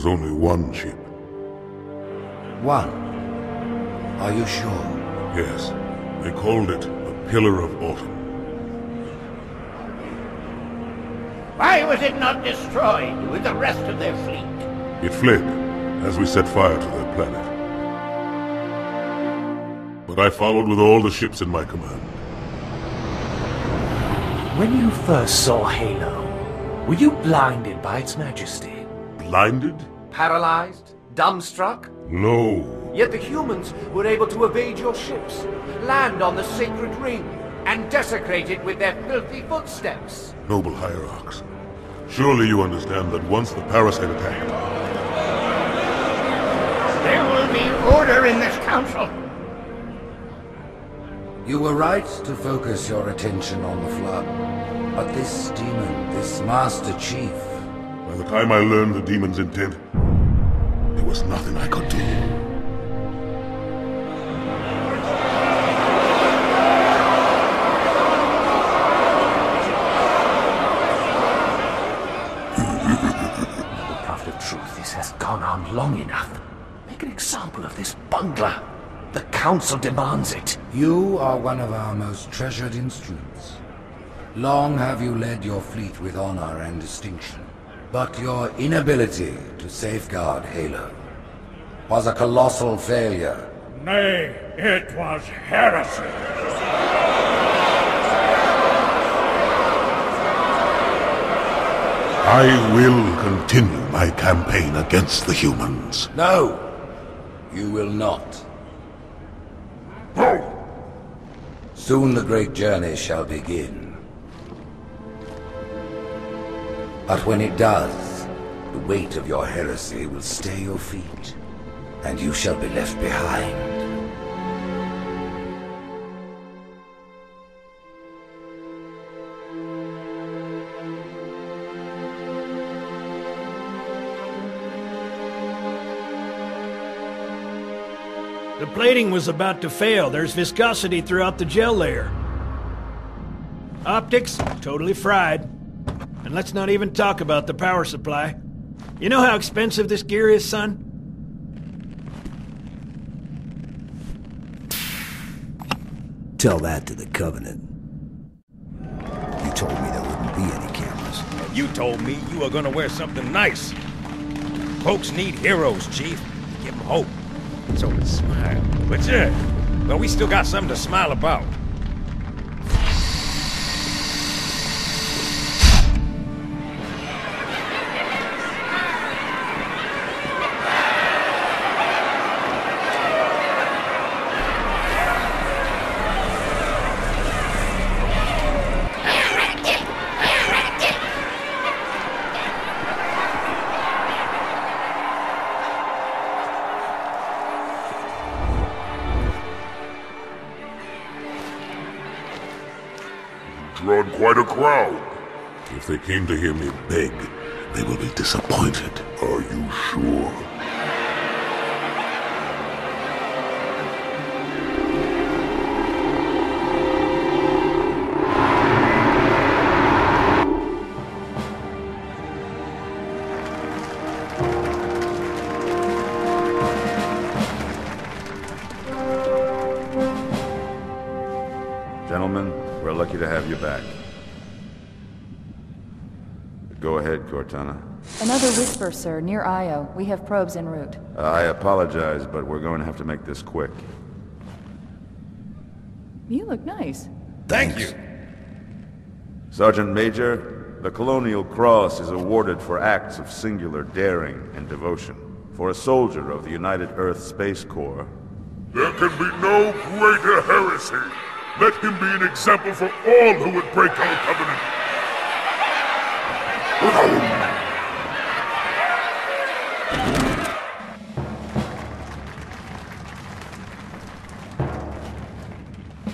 was only one ship. One? Are you sure? Yes. They called it the Pillar of Autumn. Why was it not destroyed with the rest of their fleet? It fled as we set fire to their planet. But I followed with all the ships in my command. When you first saw Halo, were you blinded by its majesty? Blinded? Paralyzed? Dumbstruck? No. Yet the humans were able to evade your ships, land on the sacred ring, and desecrate it with their filthy footsteps. Noble hierarchs, surely you understand that once the parasite attacked... There will be order in this council. You were right to focus your attention on the Flood. But this demon, this Master Chief... By the time I learned the demon's intent, there was nothing I could do. Prophet of Truth, this has gone on long enough. Make an example of this bungler. The Council demands it. You are one of our most treasured instruments. Long have you led your fleet with honor and distinction. But your inability to safeguard Halo was a colossal failure. Nay, it was heresy. I will continue my campaign against the humans. No, you will not. Soon the great journey shall begin. But when it does, the weight of your heresy will stay your feet, and you shall be left behind. The plating was about to fail. There's viscosity throughout the gel layer. Optics, totally fried. And let's not even talk about the power supply. You know how expensive this gear is, son? Tell that to the Covenant. You told me there wouldn't be any cameras. You told me you were gonna wear something nice. Folks need heroes, Chief. Give them hope. So smile. But yeah, well, we still got something to smile about. Drawn quite a crowd. If they came to hear me beg, they will be disappointed. Are you sure? Gentlemen, we're lucky to have you back. Go ahead, Cortana. Another whisper, sir, near Io. We have probes en route. I apologize, but we're going to have to make this quick. You look nice. Thank you. Sergeant Major, the Colonial Cross is awarded for acts of singular daring and devotion. For a soldier of the United Earth Space Corps. There can be no greater heresy. Let him be an example for all who would break our covenant.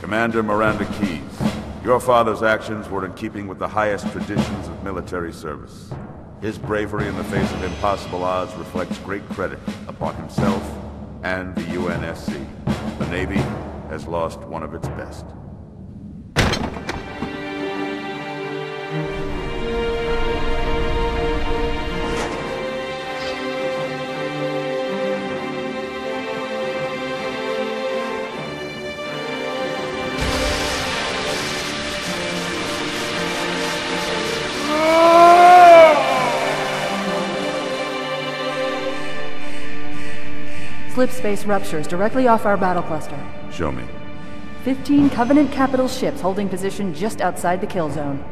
Commander Miranda Keyes, your father's actions were in keeping with the highest traditions of military service. His bravery in the face of impossible odds reflects great credit upon himself and the UNSC. The Navy has lost one of its best. Slip space ruptures directly off our battle cluster. Show me. 15 Covenant capital ships holding position just outside the kill zone.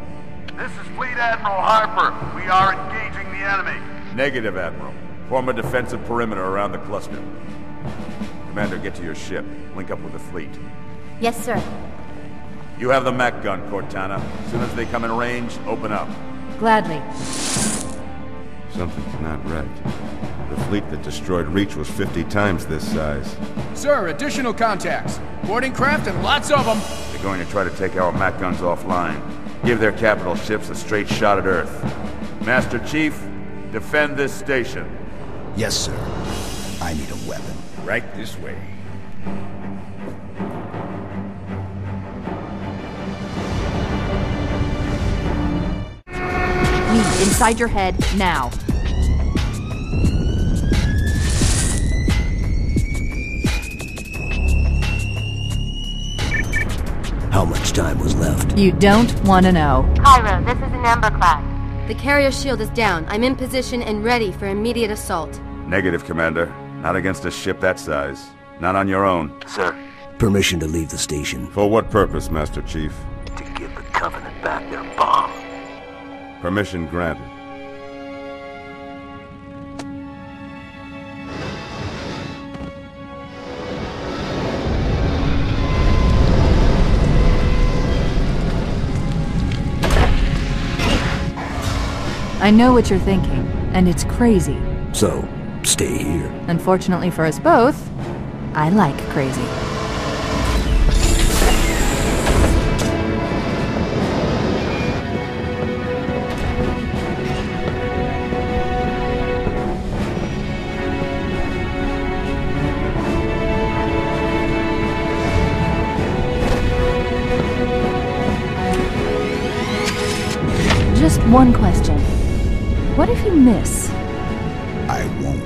This is Fleet Admiral Harper. We are engaging the enemy. Negative, Admiral. Form a defensive perimeter around the cluster. Commander, get to your ship. Link up with the fleet. Yes, sir. You have the Mac gun, Cortana. As soon as they come in range, open up. Gladly. Something's not right. The fleet that destroyed Reach was 50 times this size. Sir, additional contacts. Boarding craft and lots of them. They're going to try to take our Mac guns offline. Give their capital ships a straight shot at Earth. Master Chief, defend this station. Yes, sir. I need a weapon. Right this way. Me, inside your head, now. How much time was left? You don't want to know. Cairo, this is an Amber class. The carrier shield is down. I'm in position and ready for immediate assault. Negative, Commander. Not against a ship that size. Not on your own. Sir. Permission to leave the station. For what purpose, Master Chief? To give the Covenant back their bomb. Permission granted. I know what you're thinking, and it's crazy. So, stay here. Unfortunately for us both, I like crazy. Just one question. What if you miss? I won't.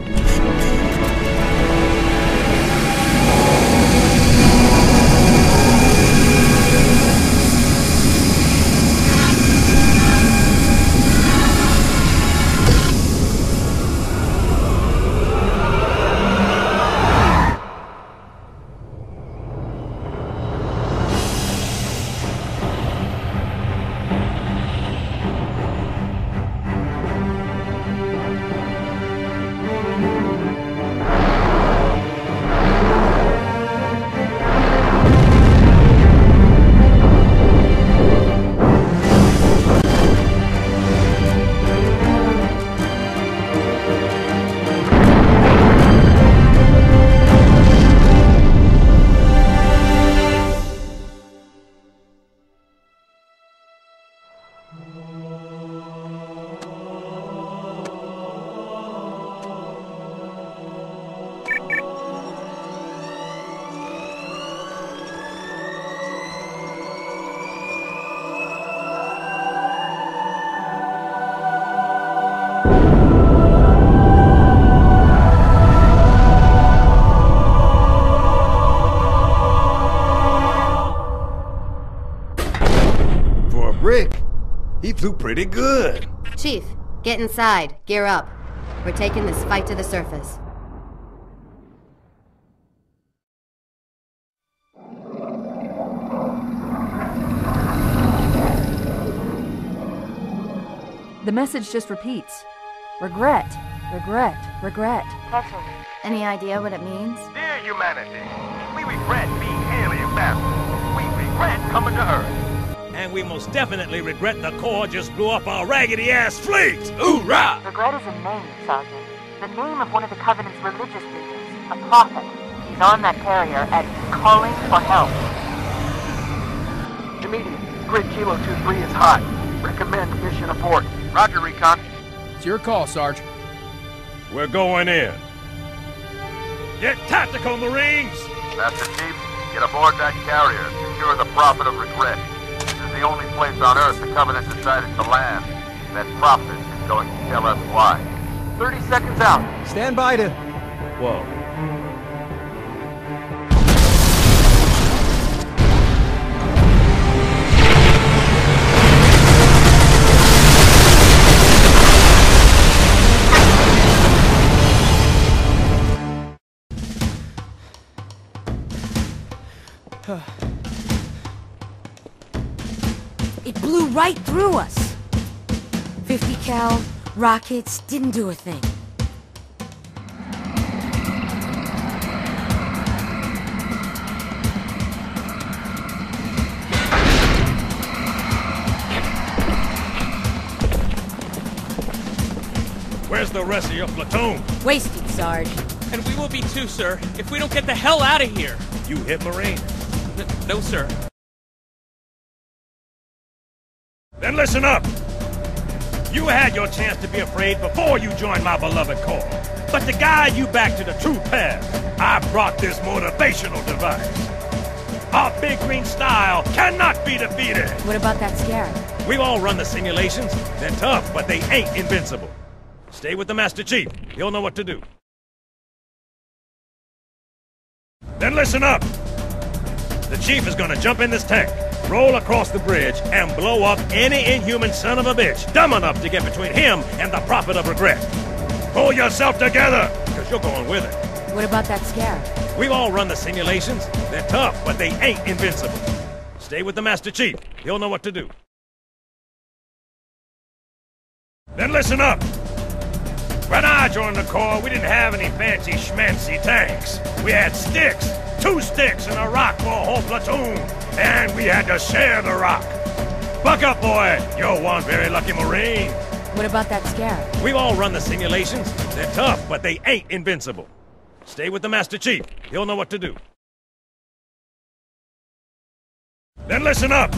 He flew pretty good. Chief, get inside. Gear up. We're taking this fight to the surface. The message just repeats. Regret, regret, regret. Any idea what it means? Dear humanity, we regret being alien masters. We regret coming to Earth. And we most definitely regret the Corps just blew up our raggedy-ass fleet! Hoorah! Regret is a name, Sergeant. The name of one of the Covenant's religious leaders, a prophet. He's on that carrier and calling for help. Immediate. Grid Kilo 23 is hot. Recommend mission abort. Roger, Recon. It's your call, Sarge. We're going in. Get tactical, Marines! Master Chief, get aboard that carrier. Secure the Prophet of Regret. This is the only place on Earth the Covenant decided to land. That Prophet is going to tell us why. 30 seconds out. Stand by to... Whoa. right through us. 50 cal, rockets, didn't do a thing. Where's the rest of your platoon? Wasted, Sarge. And we will be too, sir, if we don't get the hell out of here. You hit Marine? No, sir. Then listen up! You had your chance to be afraid before you joined my beloved corps. But to guide you back to the true path, I brought this motivational device. Our big green style cannot be defeated! What about that scarab? We've all run the simulations. They're tough, but they ain't invincible. Stay with the Master Chief. He'll know what to do. Then listen up! The Chief is gonna jump in this tank, roll across the bridge, and blow up any inhuman son of a bitch dumb enough to get between him and the Prophet of Regret. Pull yourself together, because you're going with it. What about that scarab? We've all run the simulations. They're tough, but they ain't invincible. Stay with the Master Chief. He'll know what to do. Then listen up! When I joined the Corps, we didn't have any fancy schmancy tanks. We had sticks, 2 sticks and a rock for a whole platoon, and we had to share the rock. Buck up, boy. You're one very lucky Marine. What about that scarab? We've all run the simulations. They're tough, but they ain't invincible. Stay with the Master Chief. He'll know what to do. Then listen up.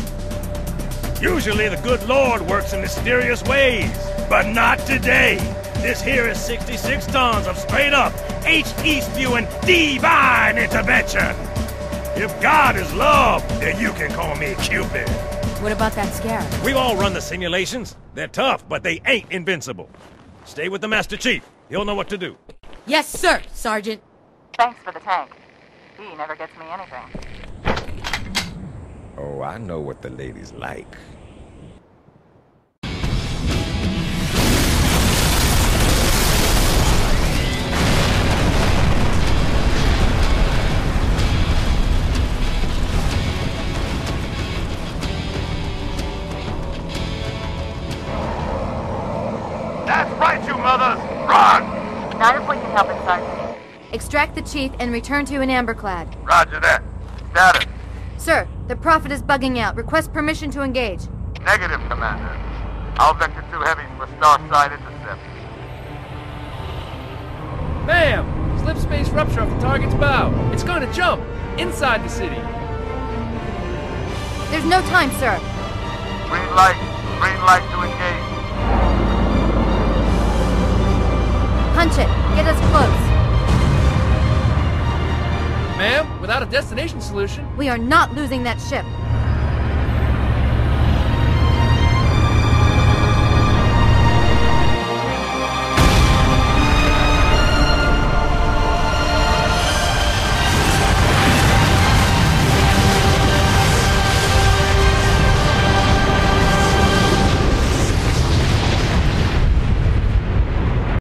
Usually the good Lord works in mysterious ways, but not today. This here is 66 tons of straight-up, H-East-viewing divine intervention. If God is love, then you can call me Cupid. What about that scarab? We've all run the simulations. They're tough, but they ain't invincible. Stay with the Master Chief. He'll know what to do. Yes, sir, Sergeant. Thanks for the tank. He never gets me anything. Oh, I know what the ladies like. That's right, you mothers! Run! Not if we can help it, Sergeant. Extract the Chief and return to an amberclad. Roger that. Status. Sir, the Prophet is bugging out. Request permission to engage. Negative, Commander. I'll vector 2 heavies for star-side intercept. Bam! Slip space rupture off the target's bow. It's going to jump inside the city. There's no time, sir. Green light to engage. Punch it. Get us close. Ma'am, without a destination solution... We are not losing that ship.